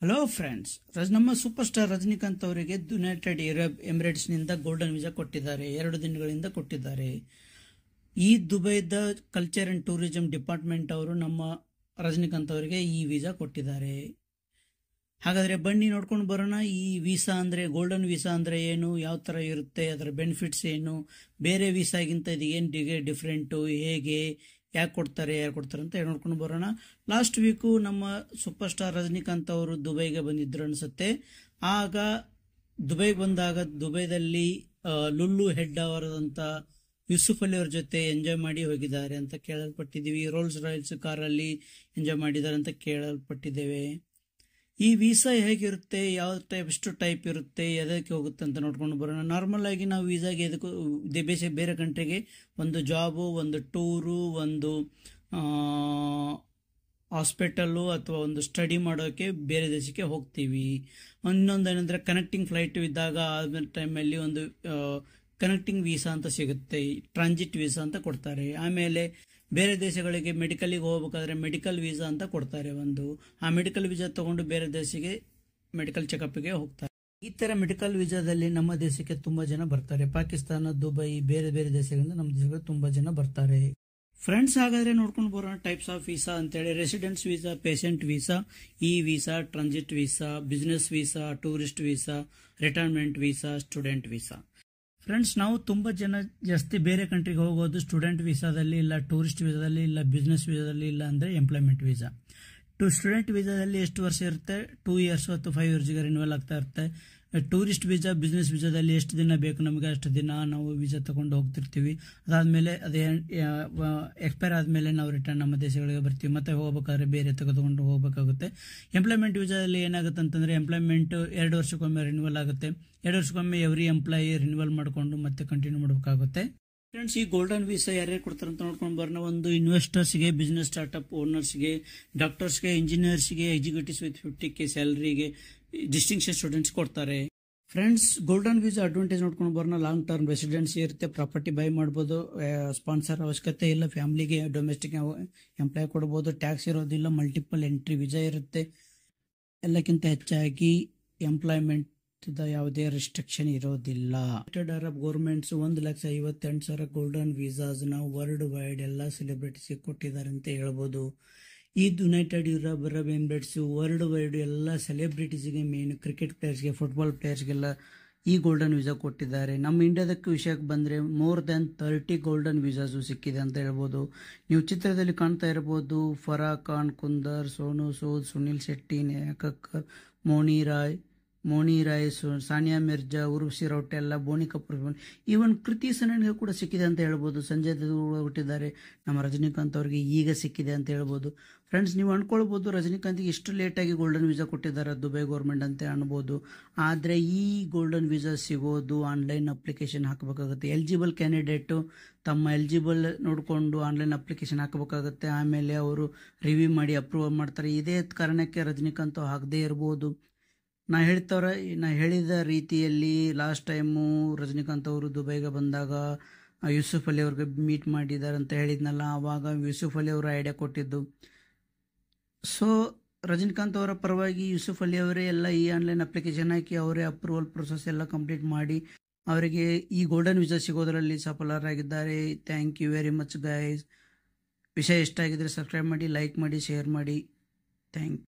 Hello friends, ನಮ್ಮ super star Rajinikanth ಅವರಿಗೆ United Arab ಎಮಿರೇಟ್ಸ್ನಿಂದ golden visa ಕೊಟ್ಟಿದ್ದಾರೆ. 2 ದಿನಗಳಿಂದ ಕೊಟ್ಟಿದ್ದಾರೆ. ಈ ದುಬೈದ ಕಲ್ಚರ್ ಅಂಡ್ ಟೂರಿಸಂ ಡಿಪಾರ್ಟ್ಮೆಂಟ್ ಅವರು ನಮ್ಮ ರಜನಿಕಾಂತ್ ಅವರಿಗೆ ಈ ವೀಸಾ ಕೊಟ್ಟಿದ್ದಾರೆ. ಹಾಗಾದರೆ ಬನ್ನಿ ನೋಡ್ಕೊಂಡು ಬರೋಣ. ಈ ವೀಸಾ ಅಂದರೆ, ಗೋಲ್ಡನ್ ವೀಸಾ ಅಂದರೆ ಏನು, ಯಾವ ಥರ ಇರುತ್ತೆ, ಅದರ ಬೆನಿಫಿಟ್ಸ್ ಏನು, ಬೇರೆ ವೀಸಾಗಿಂತ ಇದು ಏನು ಡಿಫ್ರೆಂಟು, ಹೇಗೆ, ಯಾರು ಕೊಡ್ತಾರೆ ಅಂತ ನೋಡ್ಕೊಂಡು ಬರೋಣ. ಲಾಸ್ಟ್ ವೀಕು ನಮ್ಮ ಸೂಪರ್ ಸ್ಟಾರ್ ರಜನಿಕಾಂತ್ ಅವರು ದುಬೈಗೆ ಬಂದಿದ್ರು ಅನ್ಸುತ್ತೆ. ಆಗ ದುಬೈಗೆ ಬಂದಾಗ ದುಬೈದಲ್ಲಿ ಲುಲ್ಲು ಹೆಡ್ ಅವರದಂತ ಯೂಸುಫ್ ಅಲಿ ಅವ್ರ ಜೊತೆ ಎಂಜಾಯ್ ಮಾಡಿ ಹೋಗಿದ್ದಾರೆ ಅಂತ ಕೇಳಲ್ಪಟ್ಟಿದ್ದೀವಿ. ರೋಲ್ಸ್ ರಾಯ್ಸ್ ಕಾರಲ್ಲಿ ಎಂಜಾಯ್ ಮಾಡಿದ್ದಾರೆ ಅಂತ ಕೇಳಲ್ಪಟ್ಟಿದ್ದೇವೆ. ಈ ವೀಸಾ ಹೇಗಿರುತ್ತೆ, ಯಾವ ಎಷ್ಟು ಟೈಪ್ ಇರುತ್ತೆ, ಎದಕ್ಕೆ ಹೋಗುತ್ತೆ ಅಂತ ನೋಡ್ಕೊಂಡು ಬರೋಣ. ನಾರ್ಮಲ್ ಆಗಿ ನಾವು ವೀಸಾಗೆ ಎದಕ್ಕೂ ಬೇರೆ ಕಂಟ್ರಿಗೆ ಒಂದು ಜಾಬು, ಒಂದು ಟೂರು, ಒಂದು ಹಾಸ್ಪಿಟಲ್ಲು ಅಥವಾ ಒಂದು ಸ್ಟಡಿ ಮಾಡೋಕ್ಕೆ ಬೇರೆ ದೇಶಕ್ಕೆ ಹೋಗ್ತೀವಿ. ಇನ್ನೊಂದೇನೆಂದರೆ ಕನೆಕ್ಟಿಂಗ್ ಫ್ಲೈಟ್ ಇದ್ದಾಗ ಆದ್ಮೇಲೆ ಟೈಮಲ್ಲಿ ಒಂದು ಕನೆಕ್ಟಿಂಗ್ ವೀಸಾ ಅಂತ ಸಿಗುತ್ತೆ, ಟ್ರಾನ್ಸಿಟ್ ವೀಸಾ ಅಂತ ಕೊಡ್ತಾರೆ. ಆಮೇಲೆ ಬೇರೆ ದೇಶಗಳಿಗೆ ಮೆಡಿಕಲಿಗೆ ಹೋಗ್ಬೇಕಾದ್ರೆ ಮೆಡಿಕಲ್ ವೀಸಾ ಅಂತ ಕೊಡ್ತಾರೆ. ಆ ಮೆಡಿಕಲ್ ವೀಸಾ ತಗೊಂಡು ಬೇರೆ ದೇಶಕ್ಕೆ ಮೆಡಿಕಲ್ ಚೆಕಪ್ಗೆ ಹೋಗ್ತಾರೆ. ಈ ತರ ಮೆಡಿಕಲ್ ವೀಸಾದಲ್ಲಿ ನಮ್ಮ ದೇಶಕ್ಕೆ ತುಂಬಾ ಜನ ಬರ್ತಾರೆ. ಪಾಕಿಸ್ತಾನ, ದುಬೈ, ಬೇರೆ ಬೇರೆ ದೇಶಗಳಿಂದ ನಮ್ಮ ದೇಶಕ್ಕೆ ತುಂಬಾ ಜನ ಬರ್ತಾರೆ. ಫ್ರೆಂಡ್ಸ್, ಹಾಗಾದ್ರೆ ನೋಡ್ಕೊಂಡು ಬರೋಣ ಟೈಪ್ಸ್ ಆಫ್ ವೀಸಾ ಅಂತೇಳಿ. Residence visa, patient visa, E visa, transit visa, business visa, tourist visa, retirement visa, student visa. Friends, ನಾವು ತುಂಬಾ ಜನ ಜಾಸ್ತಿ ಬೇರೆ ಕಂಟ್ರಿಗೆ ಹೋಗೋದು ಸ್ಟೂಡೆಂಟ್ ವೀಸಾದಲ್ಲಿ, ಇಲ್ಲ ಟೂರಿಸ್ಟ್ ವೀಸಾದಲ್ಲಿ, ಇಲ್ಲ ಬಿಸ್ನೆಸ್ ವೀಸಾದಲ್ಲಿ, ಇಲ್ಲ ಅಂದ್ರೆ ಎಂಪ್ಲಾಯ್ಮೆಂಟ್ ವೀಸಾ. ಸ್ಟೂಡೆಂಟ್ ವೀಸಾದಲ್ಲಿ ಎಷ್ಟು ವರ್ಷ ಇರುತ್ತೆ? 2 ಇಯರ್ಸ್ ಅಥವಾ 5 ಇಯರ್ಸ್ಗೆ ರಿನ್ಯೂವಲ್ ಆಗ್ತಾ ಇರುತ್ತೆ. ಟೂರಿಸ್ಟ್ ವೀಸಾ, ಬಿಸ್ನೆಸ್ ವೀಸಾದಲ್ಲಿ ಎಷ್ಟು ದಿನ ಬೇಕು ನಮಗೆ ಅಷ್ಟು ದಿನ ನಾವು ವೀಸಾ ತಗೊಂಡು ಹೋಗ್ತಿರ್ತೀವಿ. ಅದಾದ್ಮೇಲೆ ಅದೇ ಎಕ್ಸ್ಪೈರ್ ಆದ್ಮೇಲೆ ನಾವು ರಿಟರ್ನ್ ನಮ್ಮ ದೇಶಗಳಿಗೆ ಬರ್ತೀವಿ. ಮತ್ತೆ ಹೋಗ್ಬೇಕಾದ್ರೆ ಬೇರೆ ತೆಗೆದುಕೊಂಡು ಹೋಗಬೇಕಾಗುತ್ತೆ. ಎಂಪ್ಲಾಯ್ಮೆಂಟ್ ವೀಸಾದಲ್ಲಿ ಏನಾಗುತ್ತೆ ಅಂತಂದ್ರೆ, ಎಂಪ್ಲಾಯ್ಮೆಂಟ್ 2 ವರ್ಷಕ್ಕೊಮ್ಮೆ ರಿನ್ಯೂವಲ್ ಆಗುತ್ತೆ. 2 ವರ್ಷಕ್ಕೊಮ್ಮೆ ಎವ್ರಿ ಎಂಪ್ಲಾಯಿ ರಿನ್ಯೂವಲ್ ಮಾಡಿಕೊಂಡು ಮತ್ತೆ ಕಂಟಿನ್ಯೂ ಮಾಡಬೇಕಾಗುತ್ತೆ. ಫ್ರೆಂಡ್ಸ್, ಈ ಗೋಲ್ಡನ್ ವೀಸಾ ಯಾರ್ಯಾರು ಕೊಡ್ತಾರೆ ಅಂತ ನೋಡ್ಕೊಂಡು ಬರೋಣ. ಒಂದು ಇನ್ವೆಸ್ಟರ್ಸ್ಗೆ, ಬಿಸ್ನೆಸ್ ಸ್ಟಾರ್ಟ್ಅಪ್ ಓನರ್ಸ್ಗೆ, ಡಾಕ್ಟರ್ಸ್ಗೆ, ಇಂಜಿನಿಯರ್ಸ್ಗೆ, ಎಕ್ಸಿಕ್ಯೂಟಿವ್ಸ್ ವಿತ್ 50K ಸ್ಯಾಲರಿಗೆ, ಡಿಸ್ಟಿಂಕ್ಷನ್ ಸ್ಟೂಡೆಂಟ್ಸ್ ಕೊಡ್ತಾರೆ. ಫ್ರೆಂಡ್ಸ್, ಗೋಲ್ಡನ್ ವೀಸಾ ಅಡ್ವಾಂಟೇಜ್ ನೋಡ್ಕೊಂಡು ಬರೋಣ. ಲಾಂಗ್ ಟರ್ಮ್ ರೆಸಿಡೆನ್ಸಿ ಇರುತ್ತೆ, ಪ್ರಾಪರ್ಟಿ ಬೈ ಮಾಡ್ಬೋದು, ಸ್ಪಾನ್ಸರ್ ಅವಶ್ಯಕತೆ ಇಲ್ಲ, ಫ್ಯಾಮಿಲಿಗೆ ಡೊಮೆಸ್ಟಿಕ್ ಎಂಪ್ಲಾಯ್ ಕೊಡ್ಬೋದು, ಟ್ಯಾಕ್ಸ್ ಇರೋದಿಲ್ಲ, ಮಲ್ಟಿಪಲ್ ಎಂಟ್ರಿ ವೀಸಾ ಇರುತ್ತೆ. ಎಲ್ಲಕ್ಕಿಂತ ಹೆಚ್ಚಾಗಿ ಎಂಪ್ಲಾಯ್ಮೆಂಟ್ ಯಾವುದೇ ರಿಸ್ಟ್ರಿಕ್ಷನ್ ಇರೋದಿಲ್ಲ. United Arab governments 1,58,000 golden visas ನ ವರ್ಲ್ಡ್ ವೈಡ್ ಎಲ್ಲ ಸೆಲೆಬ್ರಿಟೀಸ್ಗೆ ಕೊಟ್ಟಿದ್ದಾರೆ ಅಂತ ಹೇಳ್ಬೋದು. ಈ United Arab Emirates world wide ಎಲ್ಲ ಸೆಲೆಬ್ರಿಟೀಸ್ಗೆ, ಮೇನ್ ಕ್ರಿಕೆಟ್ ಪ್ಲೇಯರ್ಸ್ಗೆ, ಫುಟ್ಬಾಲ್ ಪ್ಲೇಯರ್ಸ್ಗೆಲ್ಲ ಈ ಗೋಲ್ಡನ್ ವೀಸಾ ಕೊಟ್ಟಿದ್ದಾರೆ. ನಮ್ಮ ಇಂಡಿಯಾದಕ್ಕೆ ವಿಷಯಕ್ಕೆ ಬಂದರೆ ಮೋರ್ ದೆನ್ 30 ಗೋಲ್ಡನ್ ವೀಸಾಸು ಸಿಕ್ಕಿದೆ ಅಂತ ಹೇಳ್ಬೋದು. ನೀವು ಚಿತ್ರದಲ್ಲಿ ಕಾಣ್ತಾ ಇರಬಹುದು, ಫರಾ ಖಾನ್, ಕುಂದರ್, ಸೋನು ಸೂದ್, ಸುನಿಲ್ ಶೆಟ್ಟಿ, ನೇಹಾ ಕಕ್ಕರ್, ಮೋನಿ ರಾಯ್, ಸಾನಿಯಾ ಮಿರ್ಜಾ, ಉರ್ವಶಿ ರೌಟೆಲ್ಲ, ಬೋನಿ ಕಪೂರ್, ಈವನ್ ಕೃತಿ ಸನನ್ಗೆ ಕೂಡ ಸಿಕ್ಕಿದೆ ಅಂತ ಹೇಳ್ಬೋದು. ಸಂಜಯ್ ದತ್ ಹುಟ್ಟಿದ್ದಾರೆ. ನಮ್ಮ ರಜನಿಕಾಂತ್ ಅವರಿಗೆ ಈಗ ಸಿಕ್ಕಿದೆ ಅಂತ ಹೇಳ್ಬೋದು. ಫ್ರೆಂಡ್ಸ್, ನೀವು ಅನ್ಕೊಳ್ಬೋದು ರಜನಿಕಾಂತ್ಗೆ ಇಷ್ಟು ಲೇಟಾಗಿ ಗೋಲ್ಡನ್ ವೀಸಾ ಕೊಟ್ಟಿದ್ದಾರೆ ದುಬೈ ಗೌರ್ಮೆಂಟ್ ಅಂತ ಅನ್ಬೋದು. ಆದರೆ ಈ ಗೋಲ್ಡನ್ ವೀಸಾ ಸಿಗೋದು ಆನ್ಲೈನ್ ಅಪ್ಲಿಕೇಶನ್ ಹಾಕಬೇಕಾಗುತ್ತೆ. ಎಲಿಜಿಬಲ್ ಕ್ಯಾಂಡಿಡೇಟು ತಮ್ಮ ಎಲಿಜಿಬಲ್ ನೋಡಿಕೊಂಡು ಆನ್ಲೈನ್ ಅಪ್ಲಿಕೇಶನ್ ಹಾಕಬೇಕಾಗುತ್ತೆ. ಆಮೇಲೆ ಅವರು ರಿವ್ಯೂ ಮಾಡಿ ಅಪ್ರೂವ್ ಮಾಡ್ತಾರೆ. ಇದೇ ಕಾರಣಕ್ಕೆ ರಜನಿಕಾಂತ್ ಹಾಕದೇ ಇರ್ಬೋದು. ನಾ ಹೇಳಿದ ರೀತಿಯಲ್ಲಿ ಲಾಸ್ಟ್ ಟೈಮು ರಜನಿಕಾಂತ್ ಅವರು ದುಬೈಗೆ ಬಂದಾಗ ಯೂಸುಫ್ ಅಲಿ ಅವ್ರಿಗೆ ಮೀಟ್ ಮಾಡಿದ್ದಾರೆ ಅಂತ ಹೇಳಿದ್ನಲ್ಲ, ಆವಾಗ ಯೂಸುಫ್ ಅಲಿ ಅವರು ಐಡಿಯಾ ಕೊಟ್ಟಿದ್ದು. ಸೊ ರಜನಿಕಾಂತ್ ಅವರ ಪರವಾಗಿ ಯೂಸುಫ್ ಅಲಿ ಅವರೇ ಎಲ್ಲ ಈ ಆನ್ಲೈನ್ ಅಪ್ಲಿಕೇಶನ್ ಹಾಕಿ ಅವರೇ ಅಪ್ರೂವಲ್ ಪ್ರೊಸೆಸ್ ಎಲ್ಲ ಕಂಪ್ಲೀಟ್ ಮಾಡಿ ಅವರಿಗೆ ಈ ಗೋಲ್ಡನ್ ವೀಸಾ ಸಿಗೋದರಲ್ಲಿ ಸಫಲರಾಗಿದ್ದಾರೆ. Thank you very much guys. ವಿಷಯ ಇಷ್ಟ ಆಗಿದ್ರೆ ಸಬ್ಸ್ಕ್ರೈಬ್ ಮಾಡಿ, ಲೈಕ್ ಮಾಡಿ, ಶೇರ್ ಮಾಡಿ. Thank you.